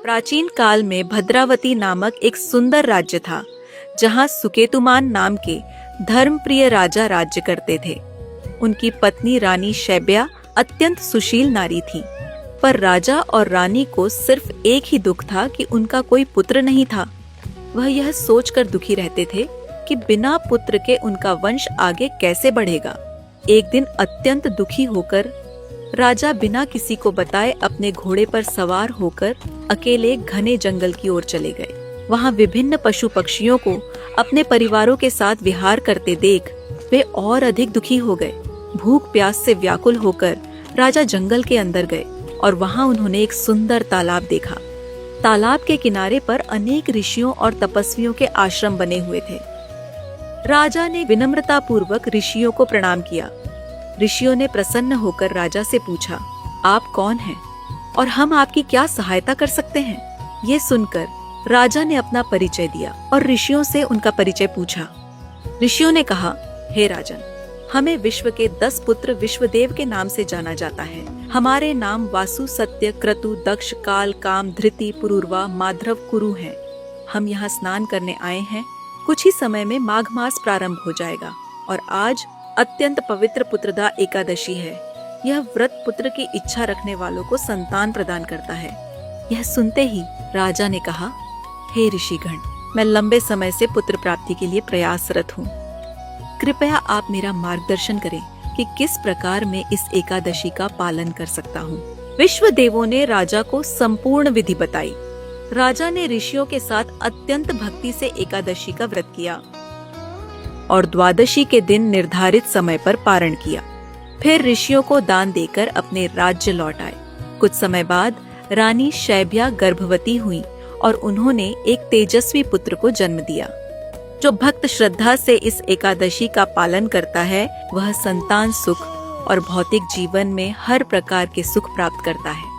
प्राचीन काल में भद्रावती नामक एक सुंदर राज्य था, जहाँ सुकेतुमान नाम के धर्मप्रिय राजा राज्य करते थे। उनकी पत्नी रानी शैब्या अत्यंत सुशील नारी थी, पर राजा और रानी को सिर्फ एक ही दुख था कि उनका कोई पुत्र नहीं था। वह यह सोचकर दुखी रहते थे कि बिना पुत्र के उनका वंश आगे कैसे बढ़ेगा। एक दिन अत्यंत दुखी होकर राजा बिना किसी को बताए अपने घोड़े पर सवार होकर अकेले घने जंगल की ओर चले गए। वहां विभिन्न पशु पक्षियों को अपने परिवारों के साथ विहार करते देख वे और अधिक दुखी हो गए। भूख प्यास से व्याकुल होकर राजा जंगल के अंदर गए और वहां उन्होंने एक सुंदर तालाब देखा। तालाब के किनारे पर अनेक ऋषियों और तपस्वियों के आश्रम बने हुए थे। राजा ने विनम्रता पूर्वक ऋषियों को प्रणाम किया। ऋषियों ने प्रसन्न होकर राजा से पूछा, आप कौन हैं और हम आपकी क्या सहायता कर सकते हैं? ये सुनकर राजा ने अपना परिचय दिया और ऋषियों से उनका परिचय पूछा। ऋषियों ने कहा, हे राजन, हमें विश्व के 10 पुत्र विश्वदेव के नाम से जाना जाता है। हमारे नाम वासु, सत्य, क्रतु, दक्ष, काल, काम, धृति, पुरूरवा, माधव, कुरु हैं। हम यहाँ स्नान करने आए हैं। कुछ ही समय में माघ मास प्रारंभ हो जाएगा और आज अत्यंत पवित्र पुत्रदा एकादशी है। यह व्रत पुत्र की इच्छा रखने वालों को संतान प्रदान करता है। यह सुनते ही राजा ने कहा, हे ऋषिगण, मैं लंबे समय से पुत्र प्राप्ति के लिए प्रयासरत हूँ। कृपया आप मेरा मार्गदर्शन करें कि किस प्रकार मैं इस एकादशी का पालन कर सकता हूँ। विश्व देवों ने राजा को संपूर्ण विधि बताई। राजा ने ऋषियों के साथ अत्यंत भक्ति से एकादशी का व्रत किया और द्वादशी के दिन निर्धारित समय पर पारण किया। फिर ऋषियों को दान देकर अपने राज्य लौट आए। कुछ समय बाद रानी शैब्या गर्भवती हुई और उन्होंने एक तेजस्वी पुत्र को जन्म दिया। जो भक्त श्रद्धा से इस एकादशी का पालन करता है, वह संतान सुख और भौतिक जीवन में हर प्रकार के सुख प्राप्त करता है।